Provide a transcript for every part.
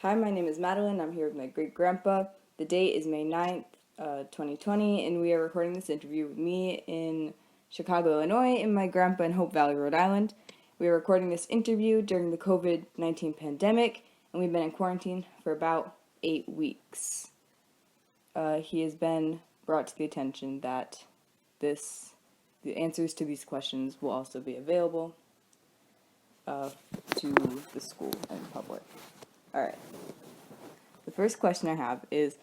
Hi, my name is Madeline. I'm here with my great-grandpa. The date is May 9th, 2020, and we are recording this interview with me in Chicago, Illinois, and my grandpa in Hope Valley, Rhode Island. We are recording this interview during the COVID-19 pandemic, and we've been in quarantine for about 8 weeks. He has been brought to the attention that the answers to these questions will also be available to the school and public. All right. The first question I have is,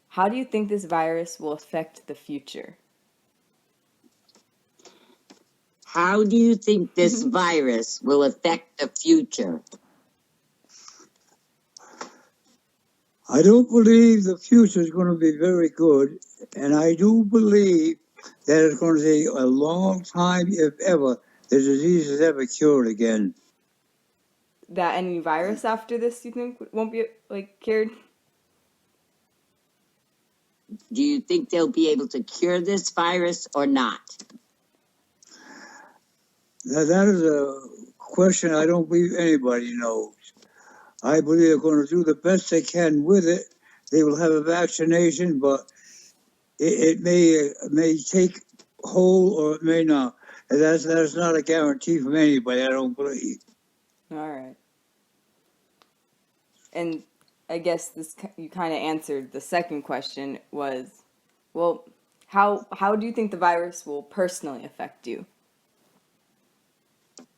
how do you think this virus will affect the future? How do you think this virus will affect the future? I don't believe the future is going to be very good, and I do believe that it's going to take a long time, if ever, the disease is ever cured again. That any virus after this you think won't be cured? Do you think they'll be able to cure this virus or not? That is a question I don't believe anybody knows. I believe they're going to do the best they can with it. They will have a vaccination, but it may take hold or it may not. And that's not a guarantee from anybody, I don't believe. All right. And I guess you kind of answered the second question was, well, how do you think the virus will personally affect you?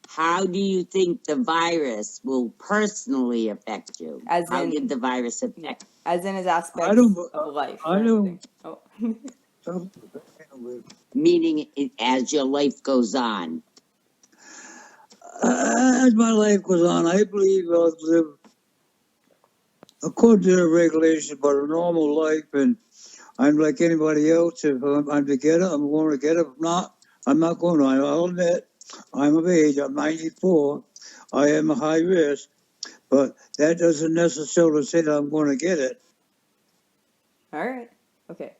How do you think the virus will personally affect you? How did the virus affect? As in his aspects of life. I don't. Oh. Meaning as your life goes on. As my life goes on, I believe I'll live according to the regulations, but a normal life, and I'm like anybody else. If I'm to get it, I'm going to get it. If not, I'm not going to. I'll admit, I'm of age. I'm 94. I am a high risk, but that doesn't necessarily say that I'm going to get it. All right. Okay.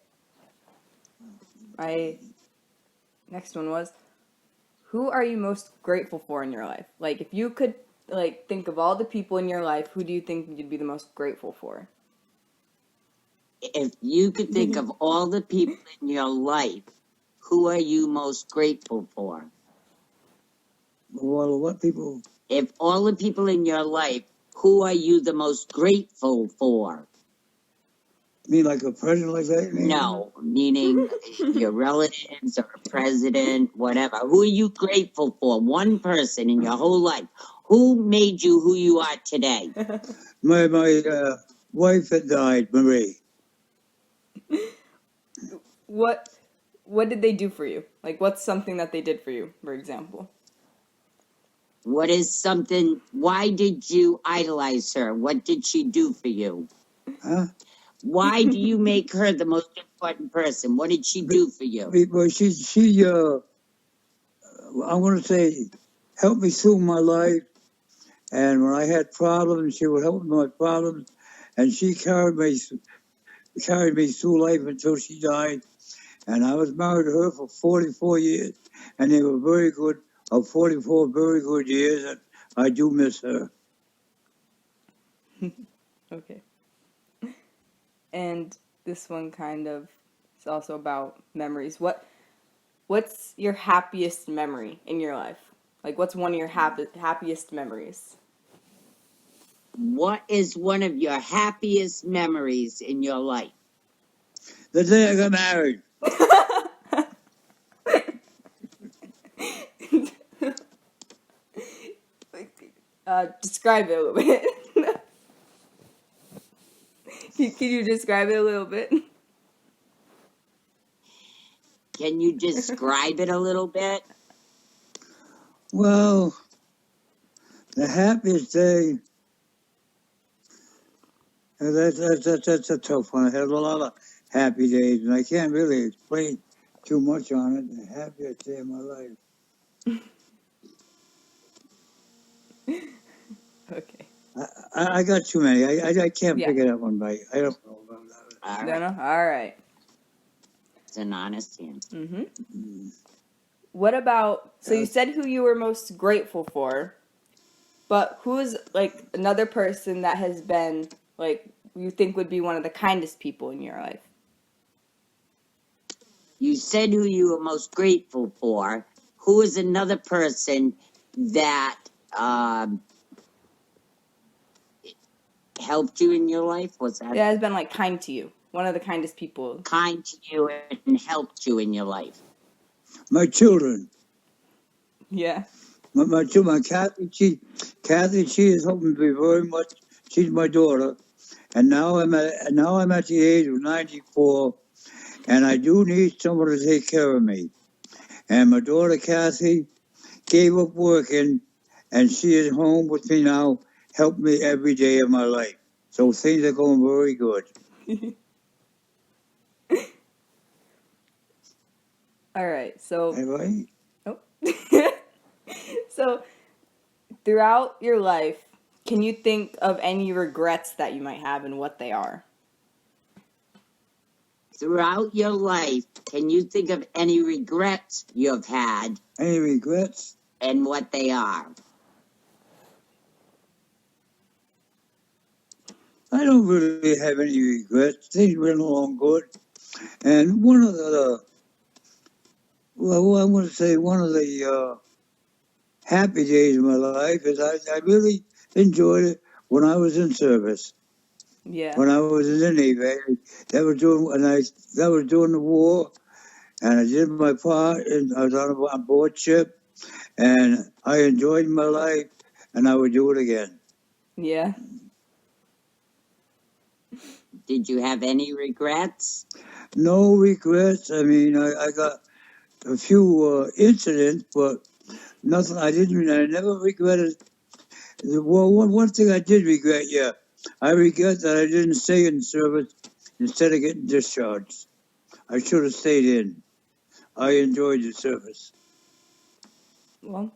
My next one was, who are you most grateful for in your life? Like, if you could, think of all the people in your life, who do you think you'd be the most grateful for? If you could think of all the people in your life, who are you most grateful for? Well, what people? If all the people in your life, who are you the most grateful for? You mean like a president like that? No, meaning your relatives or a president, whatever. Who are you grateful for? One person in your whole life. Who made you who you are today? My wife that died, Marie. What did they do for you? Like, what's something that they did for you, for example? What is something, why did you idolize her? What did she do for you? Huh? Why do you make her the most important person? What did she do for you? Well, she I want to say, helped me through my life. And when I had problems, she would help me with my problems. And she carried me through life until she died. And I was married to her for 44 years. And they were very good, 44 very good years. And I do miss her. Okay. And this one kind of is also about memories. What's your happiest memory in your life? Like, what's one of your happiest memories? What is one of your happiest memories in your life? The day I got married. Describe it a little bit. Can you describe it a little bit? Can you describe it a little bit? Well, the happiest day, that's a tough one. I had a lot of happy days, and I can't really explain too much on it. The happiest day of my life. Okay. I got too many. I can't pick it up one bite. I don't know about that. No. All right. It's an honest answer. What about, so you said who you were most grateful for, But who's like another person that has been like you think would be one of the kindest people in your life? You said who you were most grateful for. Who is another person that helped you in your life? Was that That has been like kind to you. One of the kindest people. kind to you and helped you in your life? My children. Yeah. My children, Kathy, she has helped me very much. She's my daughter, and now I'm at the age of 94, and I do need someone to take care of me. And my daughter Kathy gave up working, and she is home with me now, help me every day of my life. So things are going very good. All right. So. All right. Oh. So, throughout your life, can you think of any regrets that you might have and what they are? Throughout your life, can you think of any regrets you've had? Any regrets? And what they are? I don't really have any regrets. Things went along good. And one of the, well, I want to say one of the happy days of my life is I really enjoyed it when I was in service. Yeah. When I was in the Navy, that was during the war, and I did my part, and I was on a board ship, and I enjoyed my life, and I would do it again. Yeah. Did you have any regrets? No regrets. I mean, I got a few incidents, but nothing. I never regretted. Well, one thing I did regret, yeah. I regret that I didn't stay in service instead of getting discharged. I should have stayed in. I enjoyed the service. Well,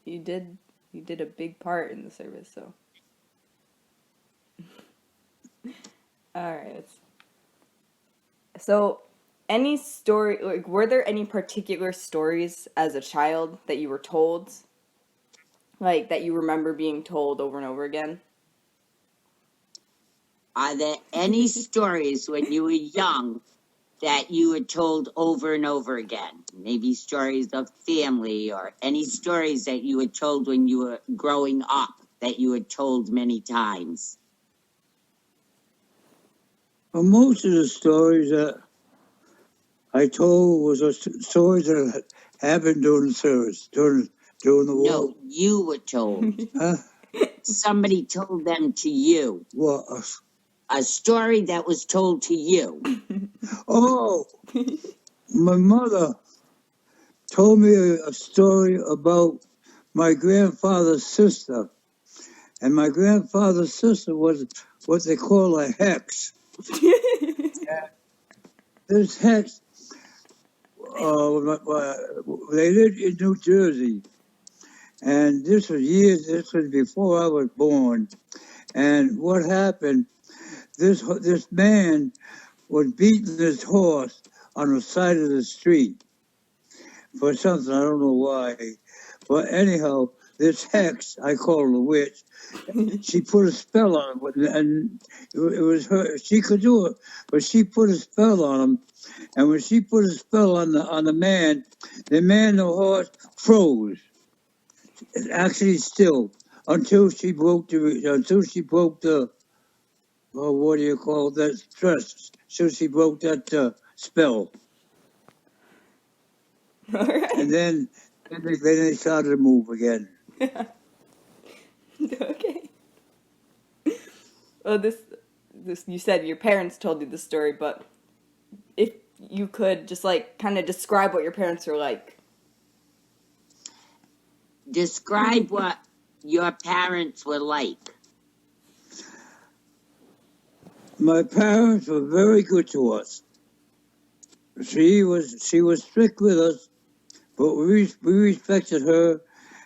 you did a big part in the service, so. All right. So, any story, like, were there any particular stories as a child that you were told, like, that you remember being told over and over again? Are there any stories when you were young that you were told over and over again? Maybe stories of family or any stories that you were told when you were growing up that you were told many times? Well, most of the stories that I told was stories that happened during the service, during the war. No, you were told. Huh? Somebody told them to you. Well, A story that was told to you. oh, my mother told me a story about my grandfather's sister. And my grandfather's sister was what they call a hex. This hex, they lived in New Jersey. And this was before I was born. And what happened, this man was beating his horse on the side of the street for something, I don't know why. But anyhow, this hex, I call her a witch, she put a spell on him, and it was her. She could do it, but she put a spell on him. And when she put a spell on the man, the horse froze. Actually, still until she broke the what do you call that stress? So she broke that spell. All right. And then they started to move again. Okay. Well, this you said your parents told you the story, but if you could just like kind of describe what your parents were like. Describe what your parents were like. My parents were very good to us. She was strict with us, but we respected her.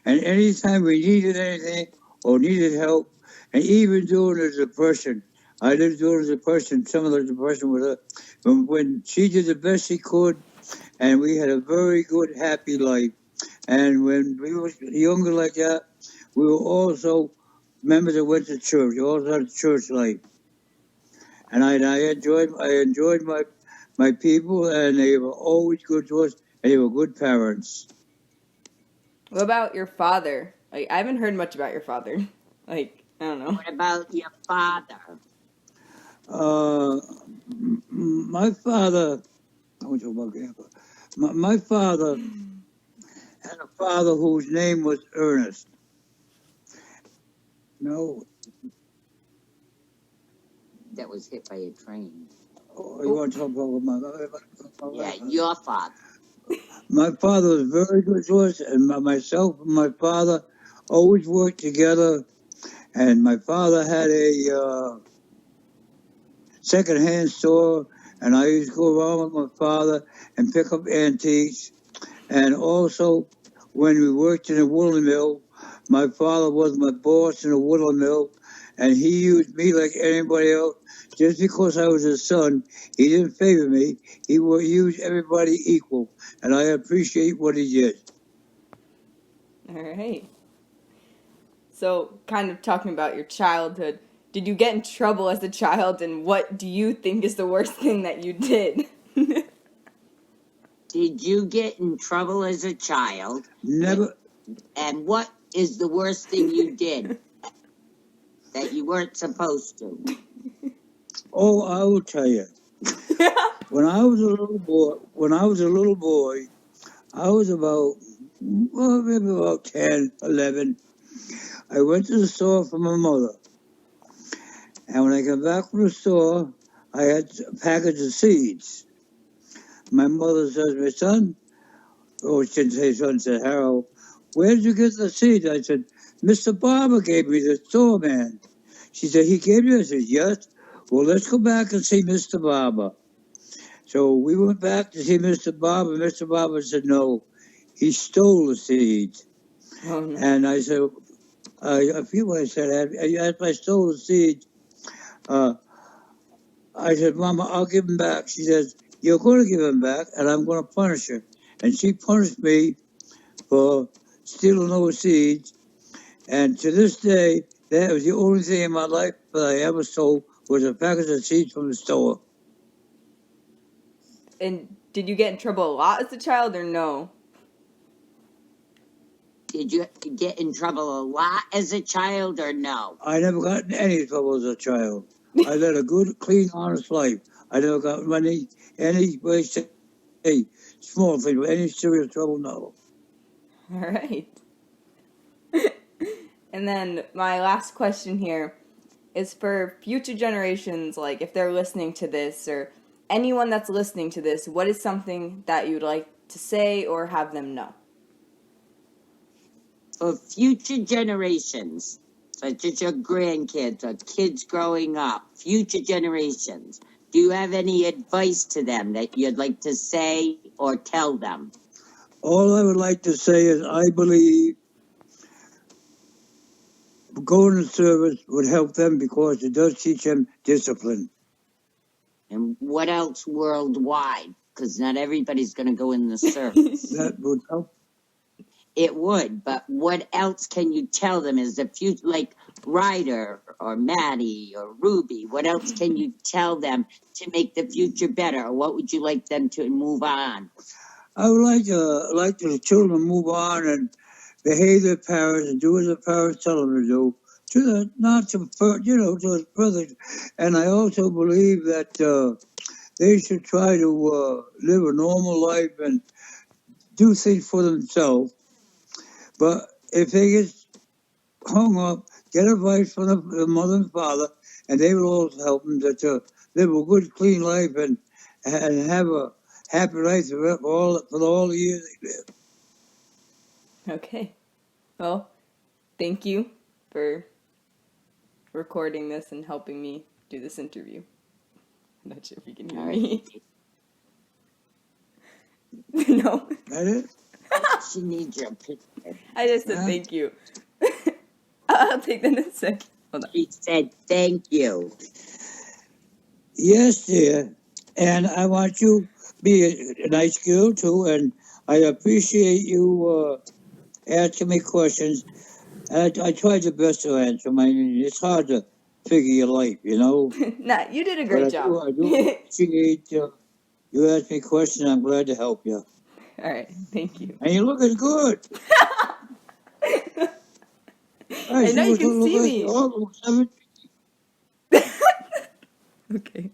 And anytime we needed anything or needed help, and even during the Depression, I lived during the Depression, some of the Depression with her, when she did the best she could, and we had a very good, happy life. And when we were younger like that, we were also members that went to church. We also had a church life, and I enjoyed my people, and they were always good to us, and they were good parents. What about your father? Like, I haven't heard much about your father. Like, I don't know. What about your father? My father, I want to talk about grandpa. My father had a father whose name was Ernest. No, That was hit by a train. you want to talk about Yeah, your father. My father was very good to us, and myself and my father always worked together. And my father had a secondhand store, and I used to go around with my father and pick up antiques. And also, when we worked in a woolen mill, my father was my boss in a woolen mill, and he used me like anybody else. Just because I was his son, he didn't favor me. He would use everybody equal, and I appreciate what he did. All right. So, kind of talking about your childhood, did you get in trouble as a child, and what do you think is the worst thing that you did? Did you get in trouble as a child? Never. And what is the worst thing you did that you weren't supposed to? Oh, I will tell you. When I was a little boy, I was about, well, maybe about 10, 11. I went to the store for my mother. And when I got back from the store, I had a package of seeds. My mother says, my son, oh, she didn't say son, said Harold, where did you get the seeds? I said, Mr. Barber gave me, the store man. She said, he gave you? I said, yes. Well, let's go back and see Mr. Barber. So we went back to see Mr. Barber. Mr. Barber said, no, he stole the seeds. Oh, no. And I said, I feel what I said. After I stole the seeds, I said, Mama, I'll give them back. She says, you're going to give them back, and I'm going to punish her. And she punished me for stealing those seeds. And to this day, that was the only thing in my life that I ever stole was a package of seeds from the store. And did you get in trouble a lot as a child, or no? Did you get in trouble a lot as a child or no? I never got in any trouble as a child. I led a good, clean, honest life. I never got any way to say small thing, any serious trouble, no. All right. And then my last question here is for future generations, like if they're listening to this or anyone that's listening to this, what is something that you'd like to say or have them know? For future generations, such as your grandkids or kids growing up, future generations, do you have any advice to them that you'd like to say or tell them? All I would like to say is I believe going to service would help them because it does teach them discipline. And what else worldwide? Because not everybody's going to go in the service. That would help. It would, but what else can you tell them as a future, like Ryder or Maddie or Ruby? What else can you tell them to make the future better? Or what would you like them to move on? I would like the children to move on and behave their parents and do as their parents tell them to do. Not to further. And I also believe that they should try to live a normal life and do things for themselves. But if they get hung up, get advice from the mother and father, and they will also help them to live a good, clean life and have a happy life for all the years they live. Okay. Well, thank you for recording this and helping me do this interview. I'm not sure if you can hear me. No. That it? She needs your picture. I just said thank you. I'll take that in a sec. Hold on. She said thank you. Yes, dear. And I want you to be a nice girl, too, and I appreciate you asking me questions. And I tried the best to answer. I mean, it's hard to figure your life, you know. Nah, you did a But great job. I do appreciate you asked me questions. I'm glad to help you. All right, thank you. And you're looking good. I know you can see look like me. you're all 7. Okay.